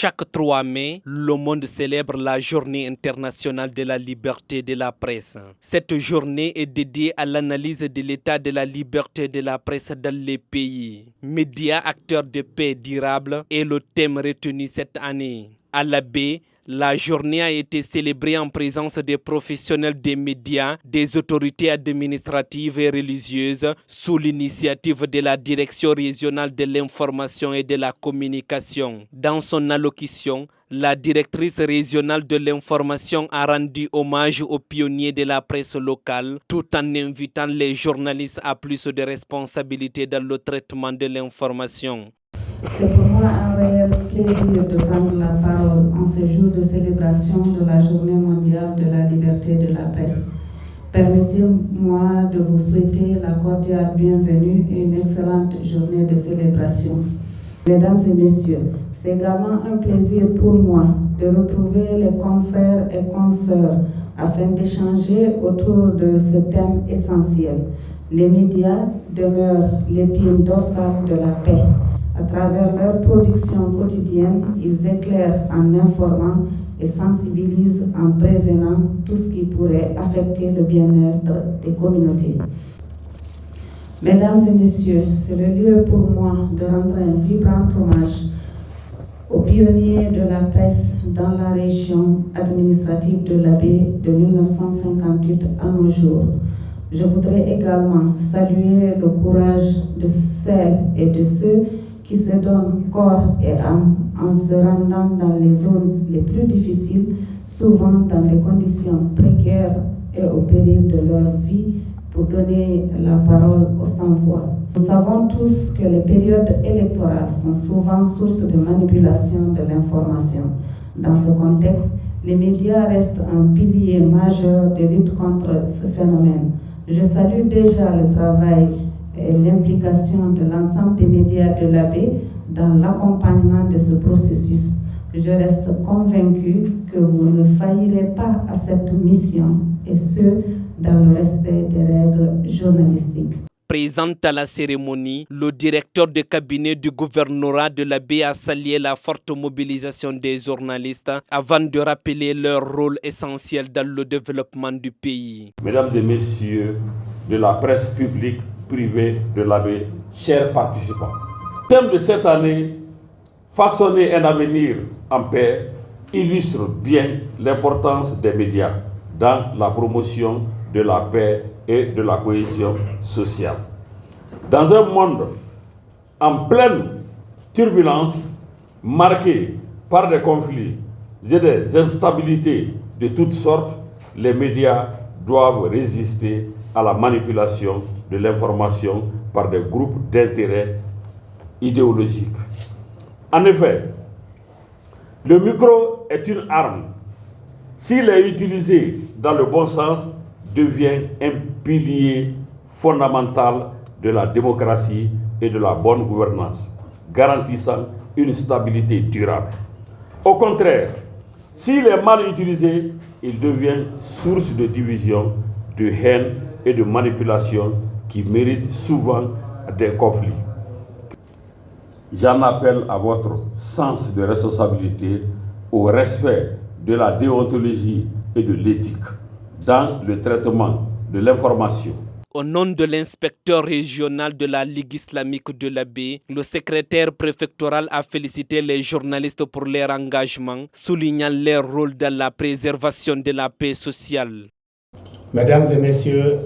Chaque 3 mai, le monde célèbre la Journée internationale de la liberté de la presse. Cette journée est dédiée à l'analyse de l'état de la liberté de la presse dans les pays. Médias, acteurs de paix durable est le thème retenu cette année. À la baie, la journée a été célébrée en présence des professionnels des médias, des autorités administratives et religieuses, sous l'initiative de la Direction régionale de l'information et de la communication. Dans son allocution, la directrice régionale de l'information a rendu hommage aux pionniers de la presse locale, tout en invitant les journalistes à plus de responsabilités dans le traitement de l'information. C'est pour moi un réel plaisir de prendre la parole en ce jour de célébration de la Journée mondiale de la liberté de la presse. Permettez-moi de vous souhaiter la cordiale bienvenue et une excellente journée de célébration. Mesdames et messieurs, c'est également un plaisir pour moi de retrouver les confrères et consoeurs afin d'échanger autour de ce thème essentiel. Les médias demeurent l'épine dorsale de la paix. À travers leur production quotidienne, ils éclairent en informant et sensibilisent en prévenant tout ce qui pourrait affecter le bien-être des communautés. Mesdames et messieurs, c'est le lieu pour moi de rendre un vibrant hommage aux pionniers de la presse dans la région administrative de la baie de 1958 à nos jours. Je voudrais également saluer le courage de celles et de ceux qui se donnent corps et âme en se rendant dans les zones les plus difficiles, souvent dans des conditions précaires et au péril de leur vie, pour donner la parole aux sans-voix. Nous savons tous que les périodes électorales sont souvent source de manipulation de l'information. Dans ce contexte, les médias restent un pilier majeur de lutte contre ce phénomène. Je salue déjà le travail et l'implication de l'ensemble des médias de la baie dans l'accompagnement de ce processus. Je reste convaincu que vous ne faillirez pas à cette mission, et ce, dans le respect des règles journalistiques. Présent à la cérémonie, le directeur de cabinet du gouvernorat de la baie a salué la forte mobilisation des journalistes avant de rappeler leur rôle essentiel dans le développement du pays. Mesdames et messieurs de la presse publique, privée de la baie, chers participants, thème de cette année, façonner un avenir en paix, illustre bien l'importance des médias dans la promotion de la paix et de la cohésion sociale. Dans un monde en pleine turbulence, marqué par des conflits et des instabilités de toutes sortes, les médias doivent résister à la manipulation de l'information par des groupes d'intérêt idéologiques. En effet, le micro est une arme. S'il est utilisé dans le bon sens, devient un pilier fondamental de la démocratie et de la bonne gouvernance, garantissant une stabilité durable. Au contraire, s'il est mal utilisé, il devient source de division, de haine et de manipulation qui méritent souvent des conflits. J'en appelle à votre sens de responsabilité, au respect de la déontologie et de l'éthique dans le traitement de l'information. Au nom de l'inspecteur régional de la Ligue islamique de la baie, le secrétaire préfectoral a félicité les journalistes pour leur engagement, soulignant leur rôle dans la préservation de la paix sociale. Mesdames et messieurs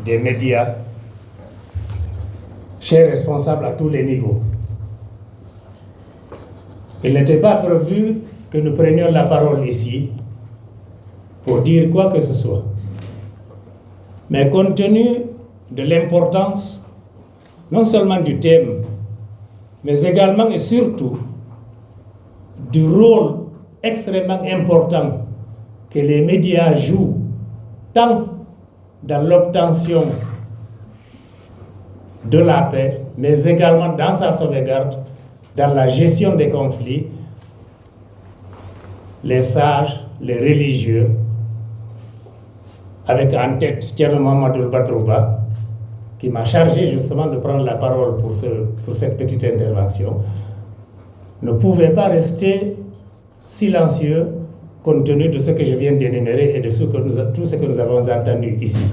des médias, chers responsables à tous les niveaux, il n'était pas prévu que nous prenions la parole ici pour dire quoi que ce soit. Mais compte tenu de l'importance, non seulement du thème, mais également et surtout du rôle extrêmement important que les médias jouent, tant dans l'obtention de la paix, mais également dans sa sauvegarde, dans la gestion des conflits, les sages, les religieux, avec en tête Thierno Mamadou Badrouba, qui m'a chargé justement de prendre la parole pour cette petite intervention, ne pouvait pas rester silencieux compte tenu de ce que je viens d'énumérer et de tout ce que nous avons entendu ici.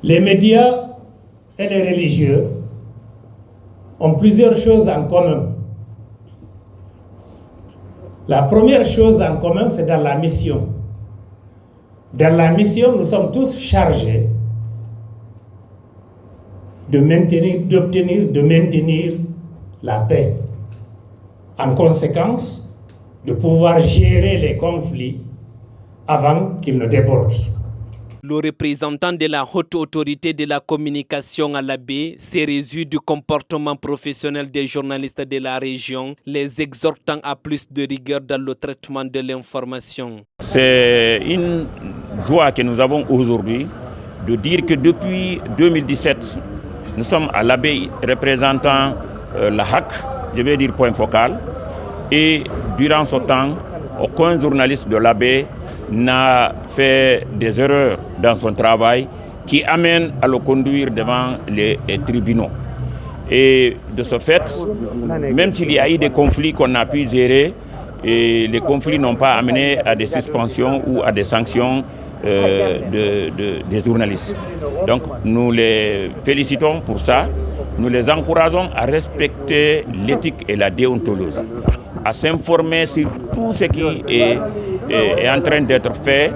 Les médias et les religieux ont plusieurs choses en commun. La première chose en commun, c'est dans la mission. Dans la mission, nous sommes tous chargés de maintenir la paix. En conséquence, de pouvoir gérer les conflits avant qu'ils ne débordent. Le représentant de la haute autorité de la communication à l'Abbé s'est réjoui du comportement professionnel des journalistes de la région, les exhortant à plus de rigueur dans le traitement de l'information. C'est une joie que nous avons aujourd'hui de dire que depuis 2017, nous sommes à l'Abbé représentant la HAC, je vais dire point focal, et durant ce temps, aucun journaliste de l'Abbé n'a fait des erreurs dans son travail qui amènent à le conduire devant les tribunaux. Et de ce fait, même s'il y a eu des conflits qu'on a pu gérer, et les conflits n'ont pas amené à des suspensions ou à des sanctions des journalistes. Donc nous les félicitons pour ça, nous les encourageons à respecter l'éthique et la déontologie, à s'informer sur tout ce qui est en train d'être fait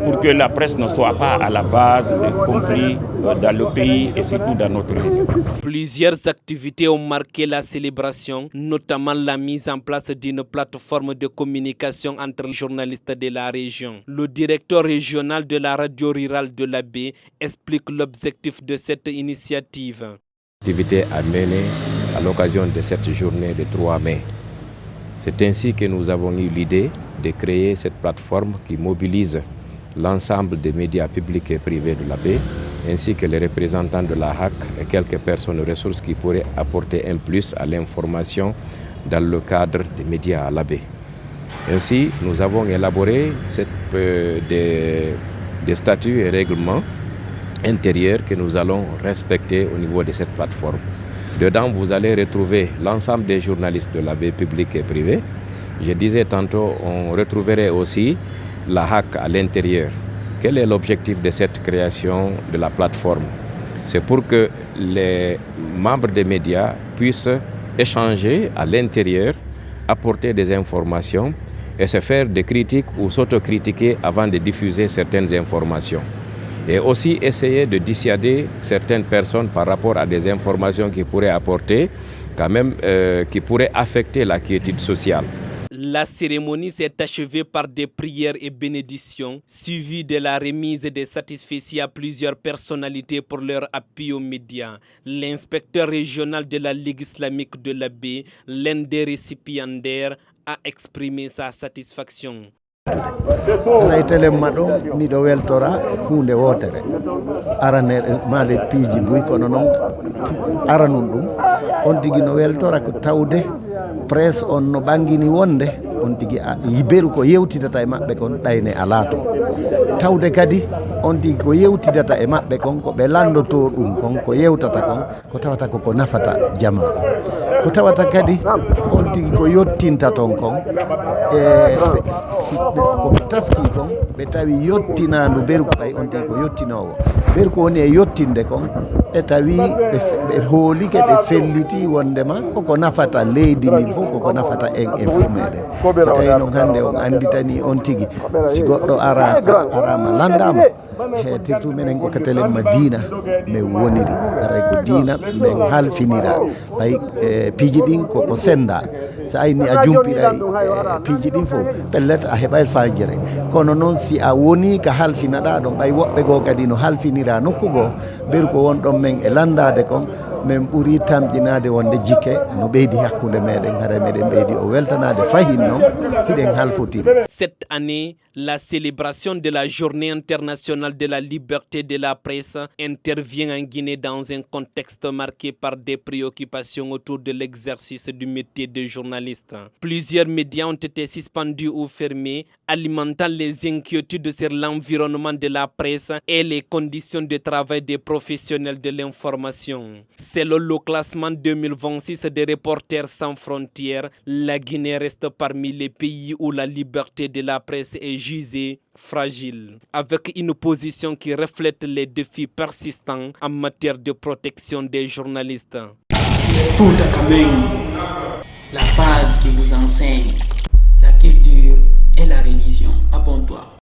pour que la presse ne soit pas à la base des conflits dans le pays et surtout dans notre région. Plusieurs activités ont marqué la célébration, notamment la mise en place d'une plateforme de communication entre les journalistes de la région. Le directeur régional de la radio rurale de l'Abbé explique l'objectif de cette initiative. L'activité a mené à l'occasion de cette journée de 3 mai. C'est ainsi que nous avons eu l'idée de créer cette plateforme qui mobilise l'ensemble des médias publics et privés de l'Abbé, ainsi que les représentants de la HAC et quelques personnes ressources qui pourraient apporter un plus à l'information dans le cadre des médias à l'Abbé. Ainsi, nous avons élaboré des statuts et règlements intérieurs que nous allons respecter au niveau de cette plateforme. Dedans, vous allez retrouver l'ensemble des journalistes de l'Abbé public et privé. Je disais tantôt, on retrouverait aussi la HAC à l'intérieur. Quel est l'objectif de cette création de la plateforme? C'est pour que les membres des médias puissent échanger à l'intérieur, apporter des informations et se faire des critiques ou s'autocritiquer avant de diffuser certaines informations. Et aussi essayer de dissuader certaines personnes par rapport à des informations qui pourraient apporter, quand même, qui pourraient affecter la quiétude sociale. La cérémonie s'est achevée par des prières et bénédictions, suivies de la remise des satisfecits à plusieurs personnalités pour leur appui aux médias. L'inspecteur régional de la Ligue islamique de l'Abbé, l'un des récipiendaires, a exprimé sa satisfaction. alay telemma ɗon miɗo weltora hunde wotere araneɗe maale piiji buy kono noon aranum ɗum on tigui no weltora ko tawde presse on no ɓangguini wonde on tigui beru ko yewtidata e mabɓe kon ɗayne ala toon tawde kadi on tigui ko yewtidata e mabɓe kon ko ɓe landoto ɗum kon ko yewtata kon ko tawata koko nafata jama o ko tawata kadi on tigui ko yottinta toon kon koɓe taski kon ɓe tawi yottinandu beru ko ɓay on tigui ko yottinowo beru ko woni e yottinde kon ɓe tawi ɓe hoolike ɓe felliti wondema koko nafata leydi ndi fof koko nafata en e fof meɗen si tawi noon hannde on anditani on tigui si goɗɗo arama landama he tirtu menen ko katelemma diina min woniri aray ko diina min halfinira ɓay piiji ɗin koko senda so ayni a jumpiray piiji ɗin fof pellet a heɓay faljere kono noon si a woni ka halfinaɗa ɗon ɓay woɓɓe goo kadi no halfinira nokku goo ɓeru ko wonɗon men e landade kon min ɓuuri tamƴinade wonde jikke no ɓeydi hakkude meɗen hara meɗen ɓeydi o weltanade fayin noon hiɗen halfotiri. Cette année, la célébration de la Journée internationale de la liberté de la presse intervient en Guinée dans un contexte marqué par des préoccupations autour de l'exercice du métier de journaliste. Plusieurs médias ont été suspendus ou fermés, alimentant les inquiétudes sur l'environnement de la presse et les conditions de travail des professionnels de l'information. Selon le classement 2026 des Reporters sans frontières, la Guinée reste parmi les pays où la liberté de la presse est jugée fragile, avec une position qui reflète les défis persistants en matière de protection des journalistes. Fouta Kameng